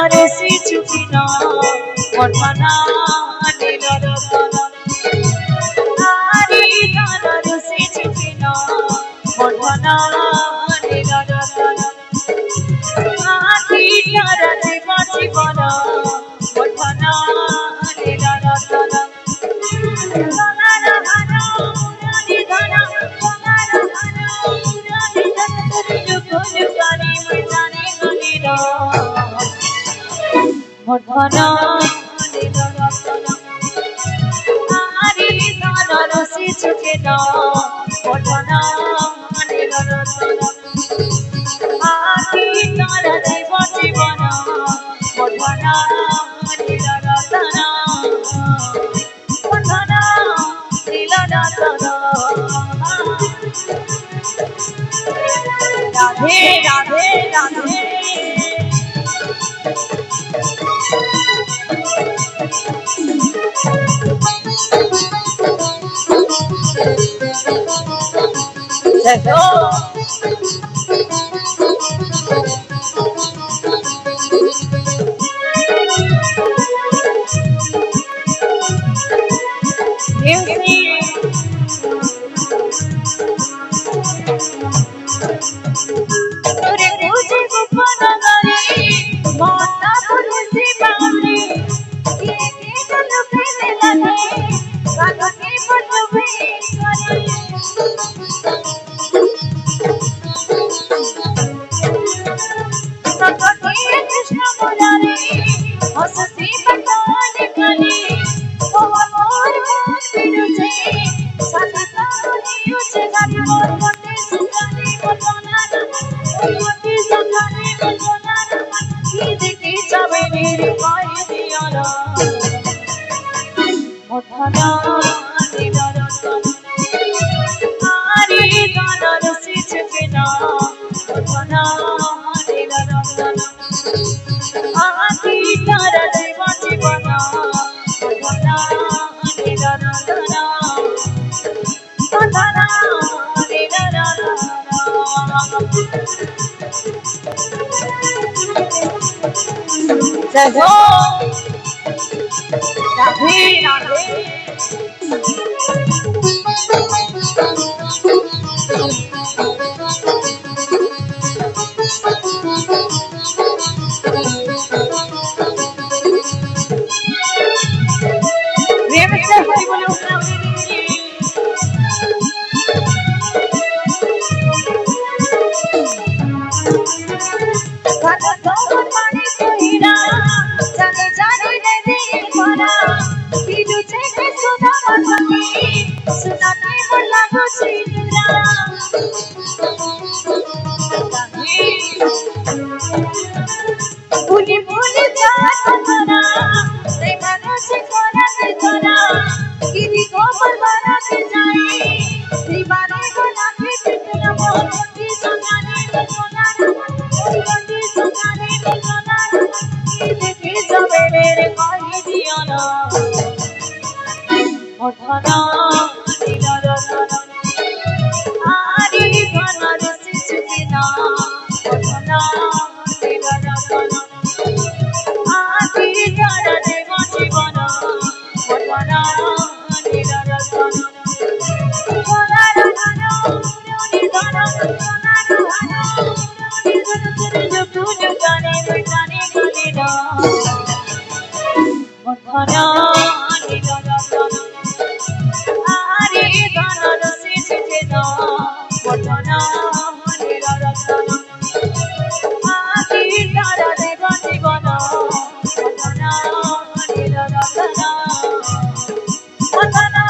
রেসি চুকিনা মঠনা নীল রতন আরি গান রেসি চুকিনা মঠনা নীল রতন আকি তারা জীব জীবন মঠনা নীল রতন সোনার ঘন মুরারি ঘন সোনার ঘন মুরারি ঘন যুগ যুগানি ময়দানে গলিল মঠনা নীল রতন আরি গান রসি চুকিনা মঠনা নীল রতন আকি তারা জীব জীবন মঠনা নীল রতন মঠনা নীল রতন রাধে রাধে রাধে দেখো তোরে বুঝে গোপন গরে মনটা বুঝে বাউলি কে কে লোকে লাগে কালকে বলবে করে সতকে কৃষ্ণ মুরারি হসতি বতন কলি ও মোর মন বিরুজে সাথা নিউছে গানি মোর মতে সুগানি বলনা মতে সুগানি বলনা কি দেখি যাবে রে কই দিও না মঠনা নীল রতন আরি গান রসি চুকিনা মঠনা নীল রতন আকি তারা জীব জীবন মঠনা নীল রতন মঠনা নীল রতন দেখো রাধে রাধে প্রেম से हरि बोले उठावे ঘন তোর পানি কইরা জানে জানে রে দিল ভরা দিলু থেকে সুধা বাঁধি সুনাতে বলা গছিরা ভুলি ভুলি যাত তোরা সেই মানুষ করা তোরা কিদি গোবর বানাতে যাই দিবারে গোলাপি পিতলা মোরটি সোনারে সোনার মোরটি সোনারে সোনার কি দেখি যাবে রে কই দিও না মঠনা নীল রতন আরি গান রসি চুকিনা মঠনা নীল রতন আকি তারা জীব জীবন মঠনা নীল রতন সোনার ঘন মুরারি ঘন সোনার ঘন মুরারি ঘন যুগ যুগানি ময়দানে গলিল মঠনা নীল রতন আরি গান রসি চুকিনা মঠনা নীল রতন আকি তারা জীব জীবন মঠনা নীল রতন মঠনা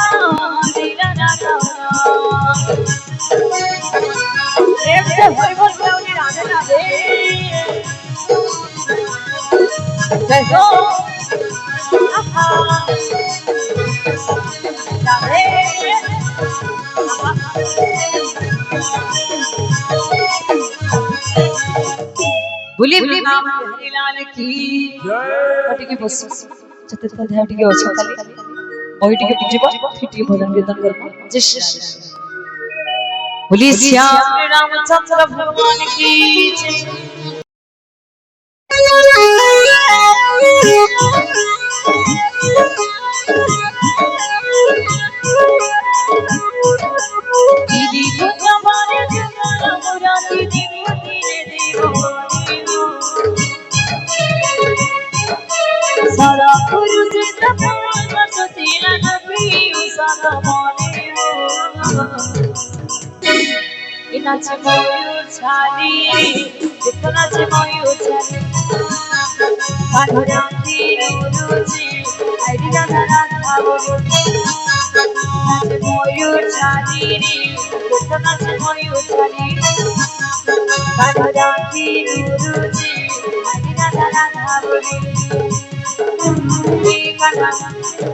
নীল রতন প্রেম से हरि बोल गाउनी राधे राधे देखो आहा राधे बोली नाम हरिलाल की जय बस चतुर्थ अध्याय टिके अछि खाली ओइ टिके बुझिबो फिटी भजन कीर्तन करबो जय श्री बोली श्याम रामचंद्र भगवान की जय। মনে নাচে ময়ূর ছাড়ি দেখো নাচে ময়ূর ছাড়ি কালো রাতের রুচি আইরি রাধা রাধা বলি নাচে ময়ূর ছাড়ি দেখো নাচে ময়ূর ছাড়ি কালো রাতের রুচি আইরি রাধা রাধা বলি কানা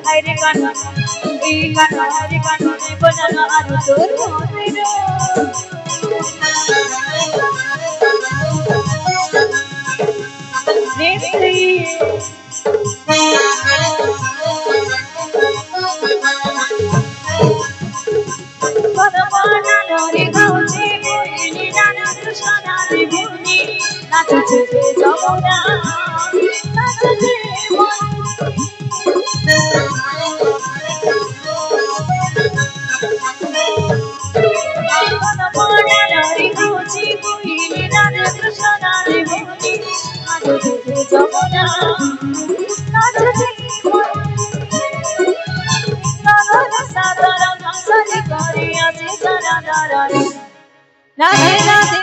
হাইরে কানা এই কানা হাইরে কানা বজানো আর তোর রাধে রাধে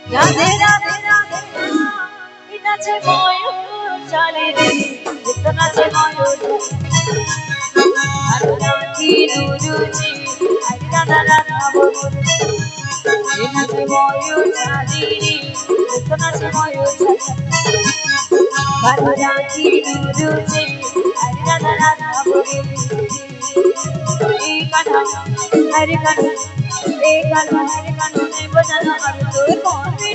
রাধে রাধে রাধে নাচে ময়ূর চালে রে নাচে ময়ূর রাধি রুচি রাধা রাধা বলি নাচে ময়ূর চালে রে নাচে ময়ূর রাধি রুচি রাধা রাধা বলি কানা হরে কানা এই কানা হরে কানা বজানো আর তোর মনে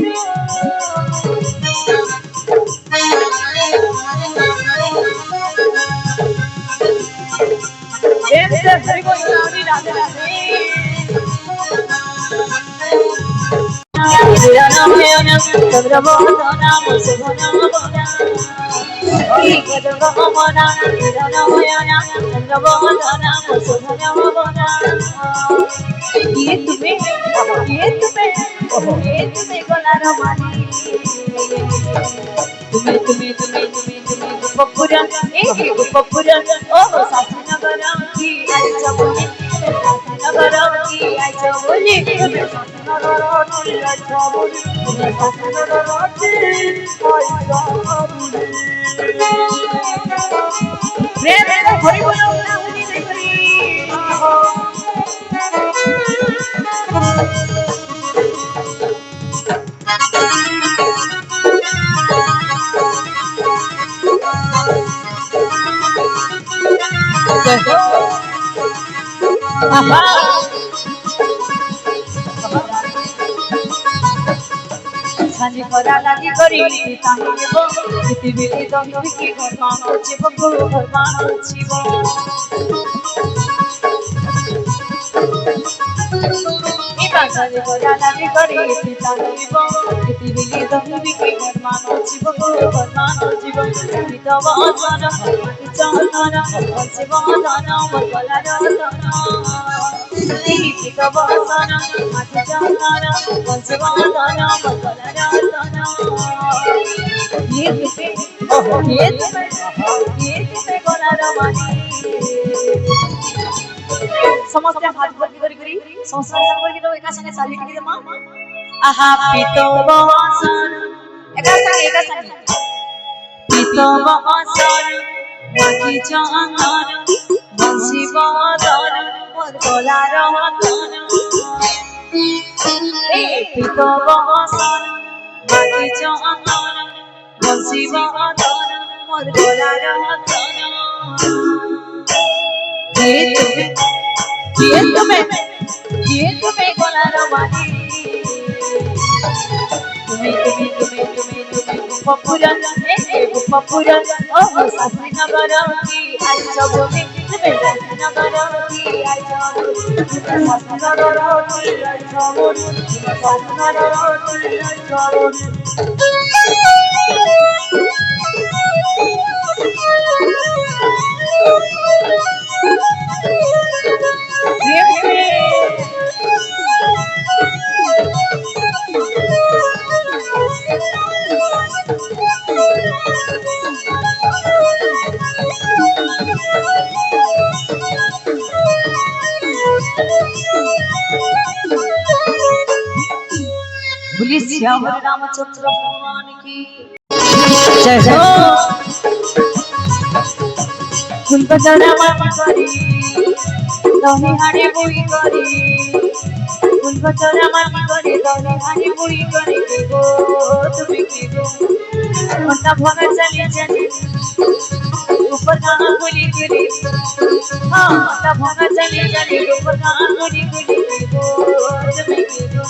হরে গোবিন্দ রাধে রাধে চন্দ্রবদনা মুসুধনা বদনা গদগমনা নিরনয়না চন্দ্রবদনা মুসুধনা বদনা ये तुम्हें गलार माली तुम्हें गुप्पपुरा गुप्पपुरा ओ सासनगर की आई चबोली सासनगर की आई चबोली सासनगर की आई चबोली सासनगर की आई चबोली प्रेम हरि बोलो हरि हरि সাজি করা লাগি করি তাহলে পৃথিবীতে তুমি কি ঘরমা করছিব ঘরমা করছিব সাজি করা লাগি করি তাহলে পৃথিবীতে তুমি কি ঘরমা করছিব ঘরমা করছিব বিতব জন চন্দন করছিব ধন মঙ্গলার ধন বিতব জন মাটি চন্দন করছিব ধন মঙ্গলার ধন ये तुम्हें गलार मानी समस्त हाथ भर्ती करी संसार संपर्क तो एका संगे चाली की दे मां आहा पितो बसन एका संगे पितो बसन माटी चंदन बंसी बदन मोर गलार धन ए पितो बसन माटी चंदन बंसी बदन मोर गलार धन ये तुम्हें गलार मानी तुम्हें गुप्पपुरा गुप्पपुरा ओ सासनगर की आई चबोली तुम्हें सासनगर की आई चबोली सासनगर की आई चबोली सासनगर की आई चबोली श्याम रामचंद्र भगवान की जय हो। फुलबजरा माटी करी दही हाड़े बुई करी फुलबजरा माटी करी दही हाड़े बुई करी के गो तुम्हें के गो घंटा भगा चली चली ऊपर गाना बोली गिरी हाँ घंटा भगा चली चली ऊपर गाना बोली गिरी के गो तुम्हें के गो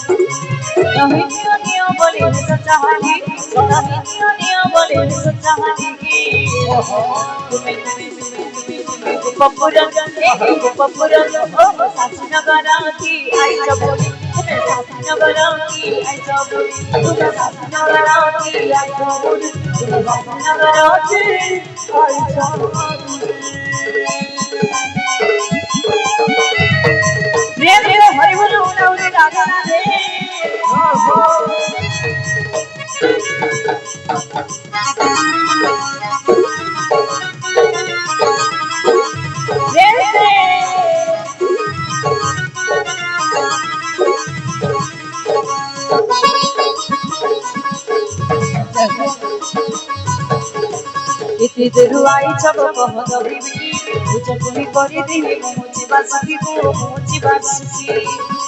दही नियो नियो बोले सच्चा हाली दही नियो नियो बोले सच्चा हाली तुम्हें Papuran, oh, Sasinagaranki, I trouble. Sasinagaranki, I trouble. Sasinagaranki, I trouble. Sasinagaranki, I trouble. Real, Hari Bolo, now we got इति देरुआई सब कहदबी उचटुली करी दी मुची बासकी को मुची बासकी